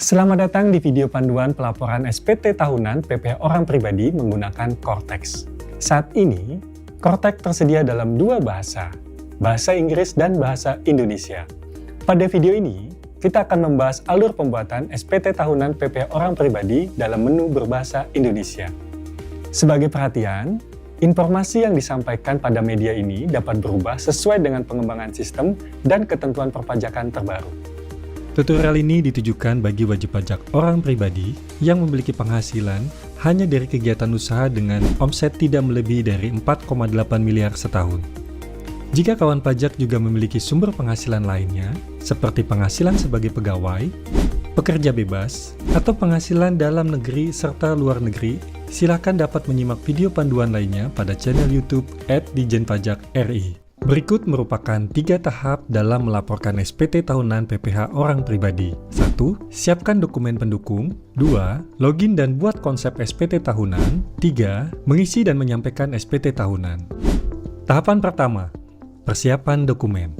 Selamat datang di video panduan pelaporan SPT tahunan PPh Orang Pribadi menggunakan Cortex. Saat ini, Cortex tersedia dalam dua bahasa, bahasa Inggris dan bahasa Indonesia. Pada video ini, kita akan membahas alur pembuatan SPT tahunan PPh Orang Pribadi dalam menu berbahasa Indonesia. Sebagai perhatian, informasi yang disampaikan pada media ini dapat berubah sesuai dengan pengembangan sistem dan ketentuan perpajakan terbaru. Tutorial ini ditujukan bagi wajib pajak orang pribadi yang memiliki penghasilan hanya dari kegiatan usaha dengan omset tidak melebihi dari 4,8 miliar setahun. Jika kawan pajak juga memiliki sumber penghasilan lainnya, seperti penghasilan sebagai pegawai, pekerja bebas, atau penghasilan dalam negeri serta luar negeri, silakan dapat menyimak video panduan lainnya pada channel YouTube @Ditjenpajak.ri. Berikut merupakan 3 tahap dalam melaporkan SPT tahunan PPh Orang Pribadi. 1. Siapkan dokumen pendukung. 2. Login dan buat konsep SPT tahunan. 3. Mengisi dan menyampaikan SPT tahunan. Tahapan pertama, persiapan dokumen.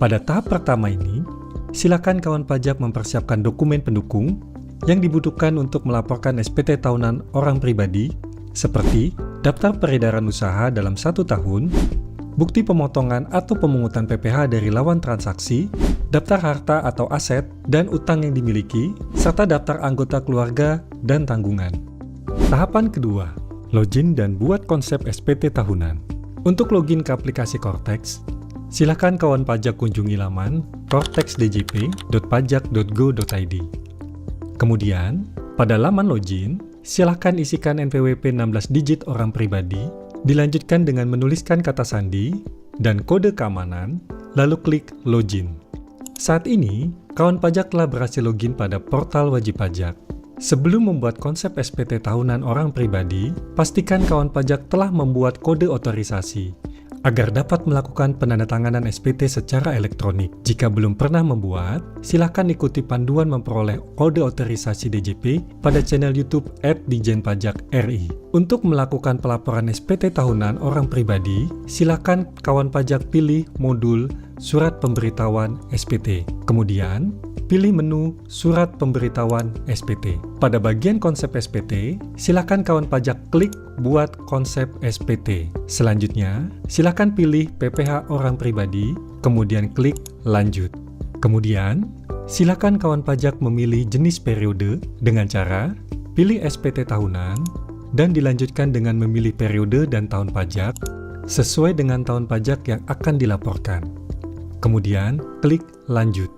Pada tahap pertama ini, silakan kawan pajak mempersiapkan dokumen pendukung yang dibutuhkan untuk melaporkan SPT tahunan orang pribadi, seperti daftar peredaran usaha dalam 1 tahun, bukti pemotongan atau pemungutan PPh dari lawan transaksi, daftar harta atau aset dan utang yang dimiliki, serta daftar anggota keluarga dan tanggungan. Tahapan kedua, login dan buat konsep SPT tahunan. Untuk login ke aplikasi Cortex, silakan kawan pajak kunjungi laman cortexdjp.pajak.go.id. Kemudian, pada laman login, silakan isikan NPWP 16 digit orang pribadi, dilanjutkan dengan menuliskan kata sandi dan kode keamanan, lalu klik login. Saat ini, kawan pajak telah berhasil login pada portal wajib pajak. Sebelum membuat konsep SPT tahunan orang pribadi, pastikan kawan pajak telah membuat kode otorisasi agar dapat melakukan penandatanganan SPT secara elektronik. Jika belum pernah membuat, silakan ikuti panduan memperoleh kode otorisasi DJP pada channel YouTube @Ditjenpajak.ri. Untuk melakukan pelaporan SPT tahunan orang pribadi, silakan kawan pajak pilih modul Surat Pemberitahuan SPT. Kemudian, pilih menu Surat Pemberitahuan SPT. Pada bagian konsep SPT, silakan kawan pajak klik Buat Konsep SPT. Selanjutnya, silakan pilih PPh Orang Pribadi, kemudian klik Lanjut. Kemudian, silakan kawan pajak memilih jenis periode dengan cara pilih SPT tahunan dan dilanjutkan dengan memilih periode dan tahun pajak sesuai dengan tahun pajak yang akan dilaporkan. Kemudian, klik Lanjut.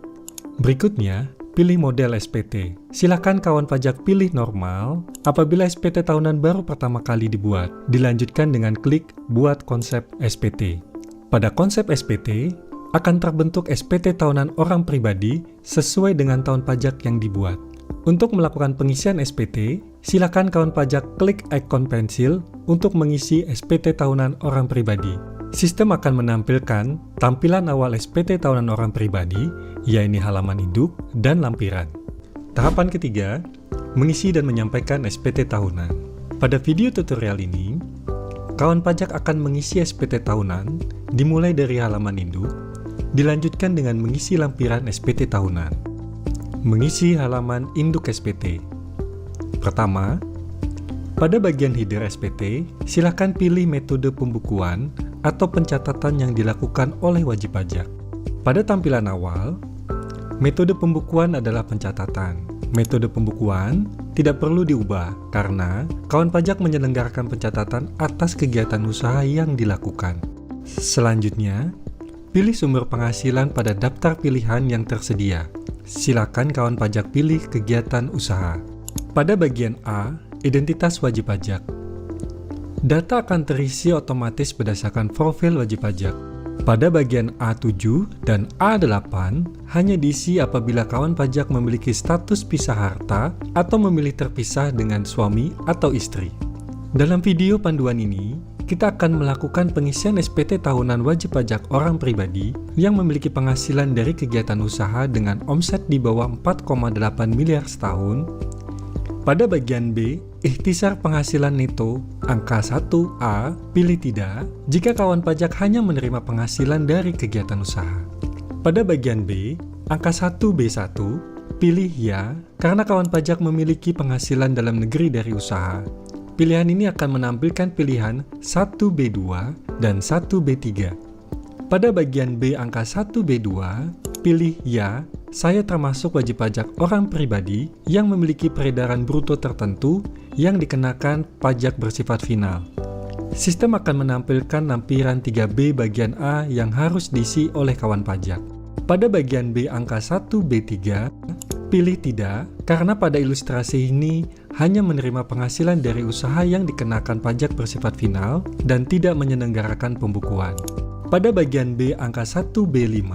Berikutnya, pilih model SPT. Silakan kawan pajak pilih normal apabila SPT tahunan baru pertama kali dibuat. Dilanjutkan dengan klik Buat Konsep SPT. Pada konsep SPT, akan terbentuk SPT tahunan orang pribadi sesuai dengan tahun pajak yang dibuat. Untuk melakukan pengisian SPT, silakan kawan pajak klik ikon pensil untuk mengisi SPT tahunan orang pribadi. Sistem akan menampilkan tampilan awal SPT tahunan orang pribadi, yaitu halaman induk dan lampiran. Tahapan ketiga, mengisi dan menyampaikan SPT tahunan. Pada video tutorial ini, kawan pajak akan mengisi SPT tahunan dimulai dari halaman induk, dilanjutkan dengan mengisi lampiran SPT tahunan. Mengisi halaman induk SPT. Pertama, pada bagian header SPT, silakan pilih metode pembukuan atau pencatatan yang dilakukan oleh wajib pajak. Pada tampilan awal, metode pembukuan adalah pencatatan. Metode pembukuan tidak perlu diubah karena kawan pajak menyelenggarakan pencatatan atas kegiatan usaha yang dilakukan. Selanjutnya, pilih sumber penghasilan pada daftar pilihan yang tersedia. Silakan kawan pajak pilih kegiatan usaha. Pada bagian A, identitas wajib pajak. Data akan terisi otomatis berdasarkan profil wajib pajak. Pada bagian A7 dan A8 hanya diisi apabila kawan pajak memiliki status pisah harta atau memilih terpisah dengan suami atau istri. Dalam video panduan ini, kita akan melakukan pengisian SPT tahunan wajib pajak orang pribadi yang memiliki penghasilan dari kegiatan usaha dengan omset di bawah 4,8 miliar setahun. Pada bagian B, ikhtisar penghasilan neto, angka 1A, pilih tidak jika kawan pajak hanya menerima penghasilan dari kegiatan usaha. Pada bagian B, angka 1B1, pilih ya karena kawan pajak memiliki penghasilan dalam negeri dari usaha. Pilihan ini akan menampilkan pilihan 1B2 dan 1B3. Pada bagian B angka 1B2, pilih ya, saya termasuk wajib pajak orang pribadi yang memiliki peredaran bruto tertentu yang dikenakan pajak bersifat final. Sistem akan menampilkan lampiran 3B bagian A yang harus diisi oleh kawan pajak. Pada bagian B angka 1B3, pilih tidak, karena pada ilustrasi ini hanya menerima penghasilan dari usaha yang dikenakan pajak bersifat final dan tidak menyelenggarakan pembukuan. Pada bagian B angka 1B5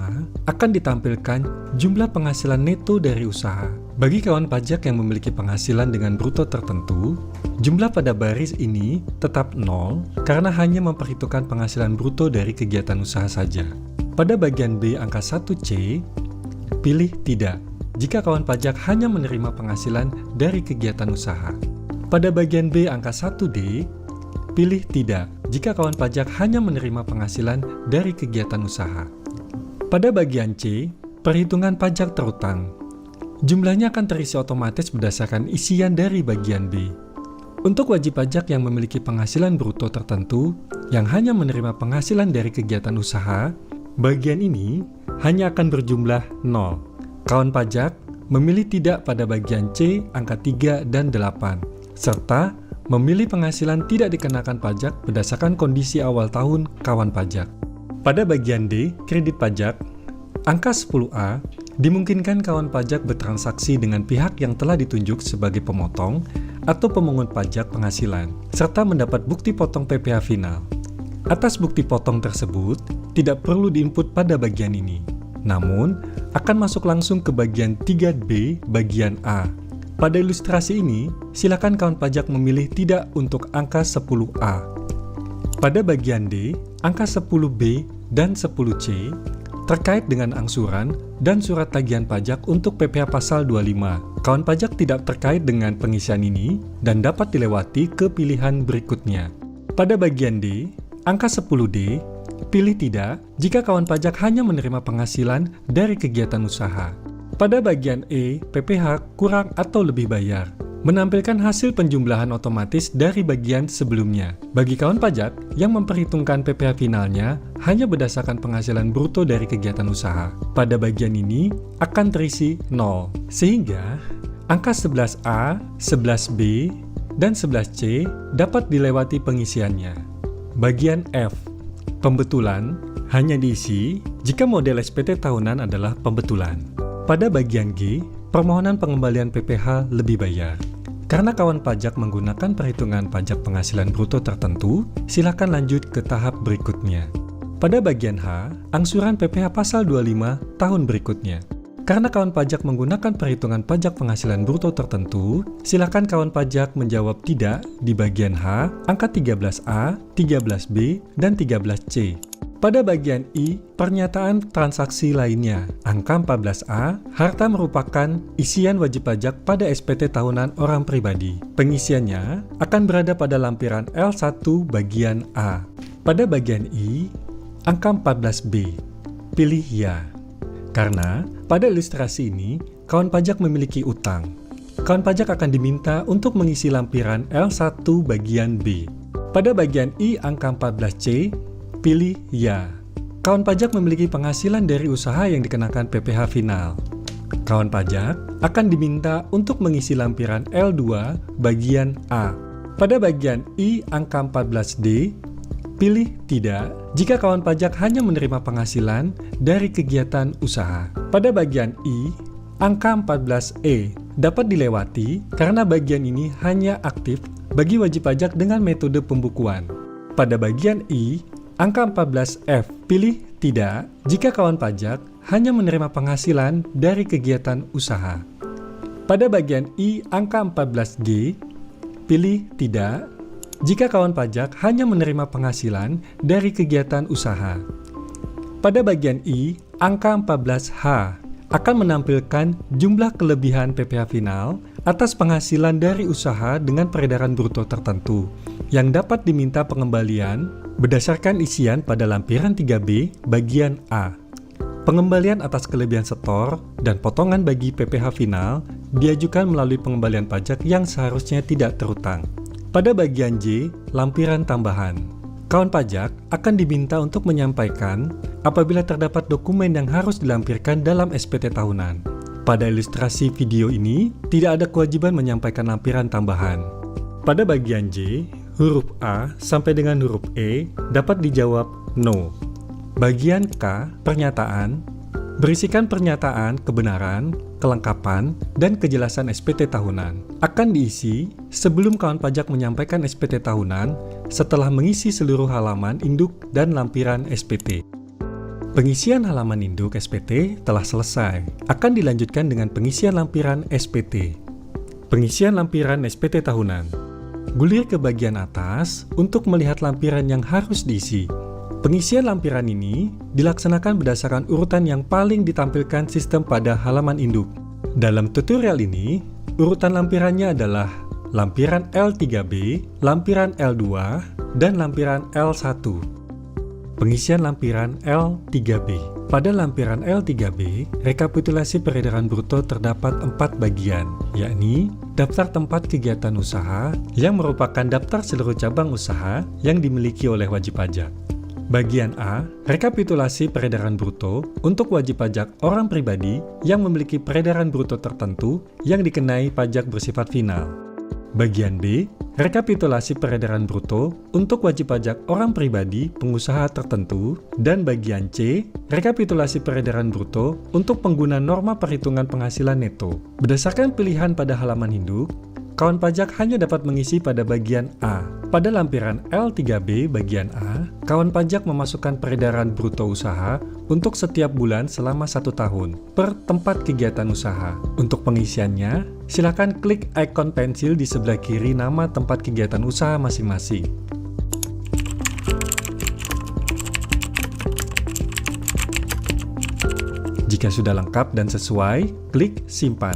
akan ditampilkan jumlah penghasilan neto dari usaha. Bagi kawan pajak yang memiliki penghasilan dengan bruto tertentu, jumlah pada baris ini tetap 0 karena hanya memperhitungkan penghasilan bruto dari kegiatan usaha saja. Pada bagian B angka 1C, pilih tidak jika kawan pajak hanya menerima penghasilan dari kegiatan usaha. Pada bagian B angka 1D, pilih tidak jika kawan pajak hanya menerima penghasilan dari kegiatan usaha. Pada bagian C, perhitungan pajak terutang. Jumlahnya akan terisi otomatis berdasarkan isian dari bagian B. Untuk wajib pajak yang memiliki penghasilan bruto tertentu yang hanya menerima penghasilan dari kegiatan usaha, bagian ini hanya akan berjumlah 0. Kawan pajak memilih tidak pada bagian C angka 3 dan 8, serta memilih penghasilan tidak dikenakan pajak berdasarkan kondisi awal tahun kawan pajak. Pada bagian D, kredit pajak, angka 10A dimungkinkan kawan pajak bertransaksi dengan pihak yang telah ditunjuk sebagai pemotong atau pemungut pajak penghasilan, serta mendapat bukti potong PPh final. Atas bukti potong tersebut, tidak perlu diinput pada bagian ini, namun akan masuk langsung ke bagian 3B bagian A. Pada ilustrasi ini, silakan kawan pajak memilih tidak untuk angka 10A. Pada bagian D, angka 10B dan 10C terkait dengan angsuran dan surat tagihan pajak untuk PPh pasal 25. Kawan pajak tidak terkait dengan pengisian ini dan dapat dilewati ke pilihan berikutnya. Pada bagian D, angka 10D, pilih tidak jika kawan pajak hanya menerima penghasilan dari kegiatan usaha. Pada bagian E, PPh kurang atau lebih bayar, menampilkan hasil penjumlahan otomatis dari bagian sebelumnya. Bagi kawan pajak yang memperhitungkan PPh finalnya hanya berdasarkan penghasilan bruto dari kegiatan usaha, pada bagian ini akan terisi 0, sehingga angka 11A, 11B, dan 11C dapat dilewati pengisiannya. Bagian F, pembetulan, hanya diisi jika model SPT tahunan adalah pembetulan. Pada bagian G, permohonan pengembalian PPh lebih bayar. Karena kawan pajak menggunakan perhitungan pajak penghasilan bruto tertentu, silakan lanjut ke tahap berikutnya. Pada bagian H, angsuran PPh pasal 25 tahun berikutnya. Karena kawan pajak menggunakan perhitungan pajak penghasilan bruto tertentu, silakan kawan pajak menjawab tidak di bagian H, angka 13A, 13B, dan 13C. Pada bagian I, pernyataan transaksi lainnya, angka 14A, harta merupakan isian wajib pajak pada SPT tahunan orang pribadi. Pengisiannya akan berada pada lampiran L1 bagian A. Pada bagian I, angka 14B, pilih ya. Karena pada ilustrasi ini, kawan pajak memiliki utang. Kawan pajak akan diminta untuk mengisi lampiran L1 bagian B. Pada bagian I angka 14C, pilih ya. Kawan pajak memiliki penghasilan dari usaha yang dikenakan PPh final. Kawan pajak akan diminta untuk mengisi lampiran L2 bagian A. Pada bagian I angka 14D, pilih tidak jika kawan pajak hanya menerima penghasilan dari kegiatan usaha. Pada bagian I, angka 14E dapat dilewati karena bagian ini hanya aktif bagi wajib pajak dengan metode pembukuan. Pada bagian I, angka 14F, pilih tidak jika kawan pajak hanya menerima penghasilan dari kegiatan usaha. Pada bagian I, angka 14G, pilih tidak jika kawan pajak hanya menerima penghasilan dari kegiatan usaha. Pada bagian I, angka 14H akan menampilkan jumlah kelebihan PPh final atas penghasilan dari usaha dengan peredaran bruto tertentu yang dapat diminta pengembalian berdasarkan isian pada lampiran 3B bagian A. Pengembalian atas kelebihan setor dan potongan bagi PPh final diajukan melalui pengembalian pajak yang seharusnya tidak terutang. Pada bagian J, lampiran tambahan. Kawan pajak akan diminta untuk menyampaikan apabila terdapat dokumen yang harus dilampirkan dalam SPT tahunan. Pada ilustrasi video ini, tidak ada kewajiban menyampaikan lampiran tambahan. Pada bagian J, huruf A sampai dengan huruf E dapat dijawab no. Bagian K, pernyataan, berisikan pernyataan, kebenaran, kelengkapan, dan kejelasan SPT tahunan. Akan diisi sebelum kawan pajak menyampaikan SPT tahunan setelah mengisi seluruh halaman induk dan lampiran SPT. Pengisian halaman induk SPT telah selesai. Akan dilanjutkan dengan pengisian lampiran SPT. Pengisian lampiran SPT tahunan. Gulir ke bagian atas untuk melihat lampiran yang harus diisi. Pengisian lampiran ini dilaksanakan berdasarkan urutan yang paling ditampilkan sistem pada halaman induk. Dalam tutorial ini, urutan lampirannya adalah lampiran L3B, lampiran L2, dan lampiran L1. Pengisian lampiran L3B. Pada lampiran L3B, rekapitulasi peredaran bruto terdapat 4 bagian, yakni daftar tempat kegiatan usaha yang merupakan daftar seluruh cabang usaha yang dimiliki oleh wajib pajak. Bagian A, rekapitulasi peredaran bruto untuk wajib pajak orang pribadi yang memiliki peredaran bruto tertentu yang dikenai pajak bersifat final. Bagian B, rekapitulasi peredaran bruto untuk wajib pajak orang pribadi pengusaha tertentu. Dan bagian C, rekapitulasi peredaran bruto untuk pengguna norma perhitungan penghasilan neto. Berdasarkan pilihan pada halaman induk, kawan pajak hanya dapat mengisi pada bagian A. Pada lampiran L3B bagian A, kawan pajak memasukkan peredaran bruto usaha untuk setiap bulan selama 1 tahun per tempat kegiatan usaha. Untuk pengisiannya, silakan klik ikon pensil di sebelah kiri nama tempat kegiatan usaha masing-masing. Jika sudah lengkap dan sesuai, klik simpan.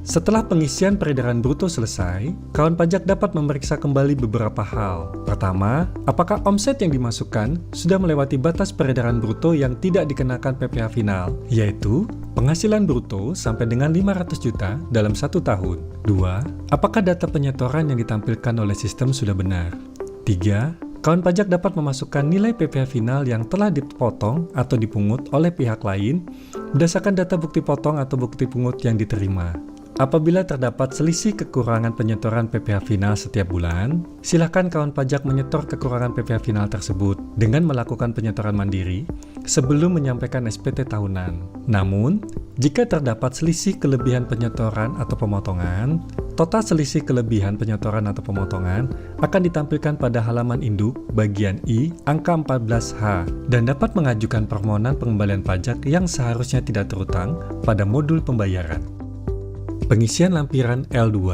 Setelah pengisian peredaran bruto selesai, kawan pajak dapat memeriksa kembali beberapa hal. Pertama, apakah omset yang dimasukkan sudah melewati batas peredaran bruto yang tidak dikenakan PPh final, yaitu penghasilan bruto sampai dengan 500 juta dalam 1 tahun. 2. Apakah data penyetoran yang ditampilkan oleh sistem sudah benar? 3. Kawan pajak dapat memasukkan nilai PPh final yang telah dipotong atau dipungut oleh pihak lain berdasarkan data bukti potong atau bukti pungut yang diterima. Apabila terdapat selisih kekurangan penyetoran PPh final setiap bulan, silakan kawan pajak menyetor kekurangan PPh final tersebut dengan melakukan penyetoran mandiri sebelum menyampaikan SPT tahunan. Namun, jika terdapat selisih kelebihan penyetoran atau pemotongan, total selisih kelebihan penyetoran atau pemotongan akan ditampilkan pada halaman induk bagian I angka 14H dan dapat mengajukan permohonan pengembalian pajak yang seharusnya tidak terutang pada modul pembayaran. Pengisian lampiran L2.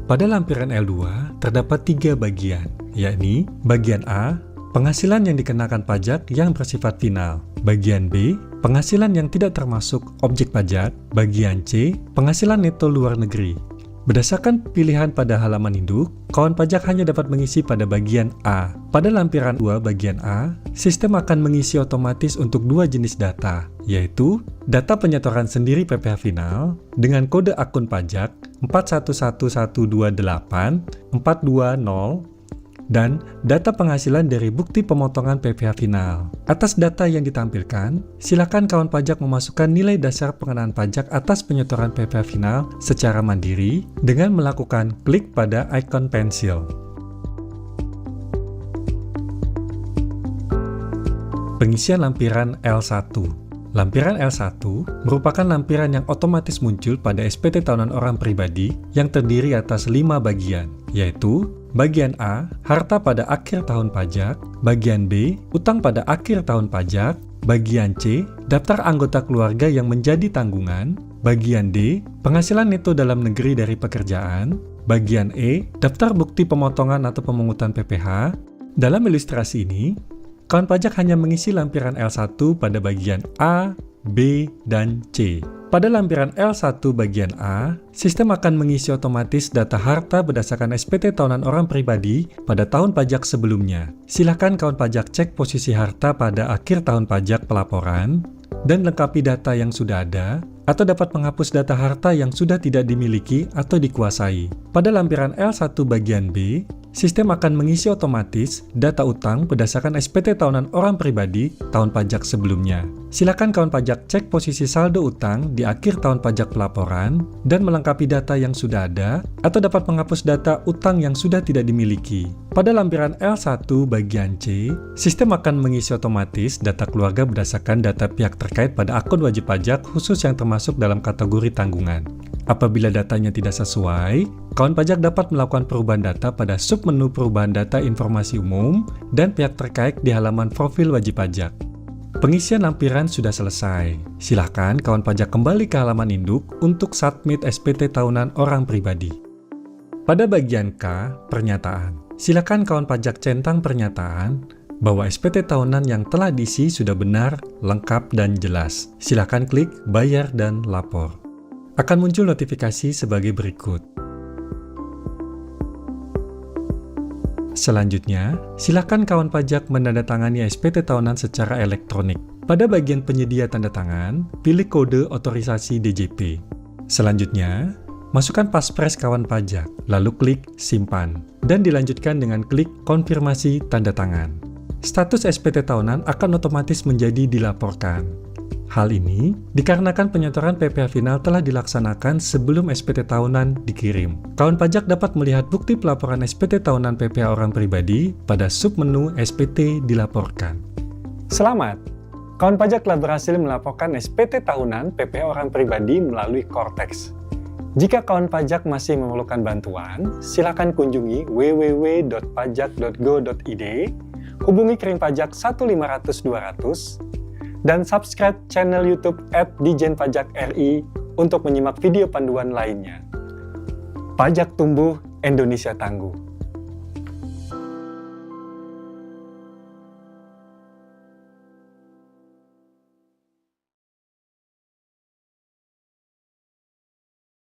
Pada lampiran L2 terdapat 3 bagian, yakni bagian A, penghasilan yang dikenakan pajak yang bersifat final. Bagian B, penghasilan yang tidak termasuk objek pajak. Bagian C, penghasilan neto luar negeri. Berdasarkan pilihan pada halaman induk, kawan pajak hanya dapat mengisi pada bagian A. Pada lampiran 2 bagian A, sistem akan mengisi otomatis untuk 2 jenis data, yaitu data penyetoran sendiri PPh final dengan kode akun pajak 4111284220 dan data penghasilan dari bukti pemotongan PPh final. Atas data yang ditampilkan, silakan kawan pajak memasukkan nilai dasar pengenaan pajak atas penyetoran PPh final secara mandiri dengan melakukan klik pada ikon pensil. Pengisian lampiran L1. Lampiran L1 merupakan lampiran yang otomatis muncul pada SPT tahunan orang pribadi yang terdiri atas 5 bagian, yaitu bagian A, harta pada akhir tahun pajak, bagian B, utang pada akhir tahun pajak, bagian C, daftar anggota keluarga yang menjadi tanggungan, bagian D, penghasilan neto dalam negeri dari pekerjaan, bagian E, daftar bukti pemotongan atau pemungutan PPh. Dalam ilustrasi ini, kawan pajak hanya mengisi lampiran L1 pada bagian A, B, dan C. Pada lampiran L1 bagian A, sistem akan mengisi otomatis data harta berdasarkan SPT tahunan orang pribadi pada tahun pajak sebelumnya. Silakan kawan pajak cek posisi harta pada akhir tahun pajak pelaporan dan lengkapi data yang sudah ada, atau dapat menghapus data harta yang sudah tidak dimiliki atau dikuasai. Pada lampiran L1 bagian B, sistem akan mengisi otomatis data utang berdasarkan SPT tahunan orang pribadi tahun pajak sebelumnya. Silakan kawan pajak cek posisi saldo utang di akhir tahun pajak pelaporan dan melengkapi data yang sudah ada atau dapat menghapus data utang yang sudah tidak dimiliki. Pada lampiran L1 bagian C, sistem akan mengisi otomatis data keluarga berdasarkan data pihak terkait pada akun wajib pajak khusus yang termasuk dalam kategori tanggungan. Apabila datanya tidak sesuai, kawan pajak dapat melakukan perubahan data pada submenu perubahan data informasi umum dan pihak terkait di halaman profil wajib pajak. Pengisian lampiran sudah selesai. Silakan kawan pajak kembali ke halaman induk untuk submit SPT tahunan orang pribadi. Pada bagian K, pernyataan. Silakan kawan pajak centang pernyataan bahwa SPT tahunan yang telah diisi sudah benar, lengkap, dan jelas. Silakan klik bayar dan lapor. Akan muncul notifikasi sebagai berikut. Selanjutnya, silakan kawan pajak menandatangani SPT tahunan secara elektronik. Pada bagian penyedia tanda tangan, pilih kode otorisasi DJP. Selanjutnya, masukkan paspres kawan pajak, lalu klik simpan, dan dilanjutkan dengan klik konfirmasi tanda tangan. Status SPT tahunan akan otomatis menjadi dilaporkan. Hal ini dikarenakan penyetoran PPh final telah dilaksanakan sebelum SPT tahunan dikirim. Kawan pajak dapat melihat bukti pelaporan SPT tahunan PPh orang pribadi pada submenu SPT dilaporkan. Selamat! Kawan pajak telah berhasil melaporkan SPT tahunan PPh orang pribadi melalui Cortex. Jika kawan pajak masih memerlukan bantuan, silakan kunjungi www.pajak.go.id, hubungi Kering Pajak 1500200, dan subscribe channel YouTube @Dijen-Pajak-RI untuk menyimak video panduan lainnya. Pajak tumbuh, Indonesia tangguh.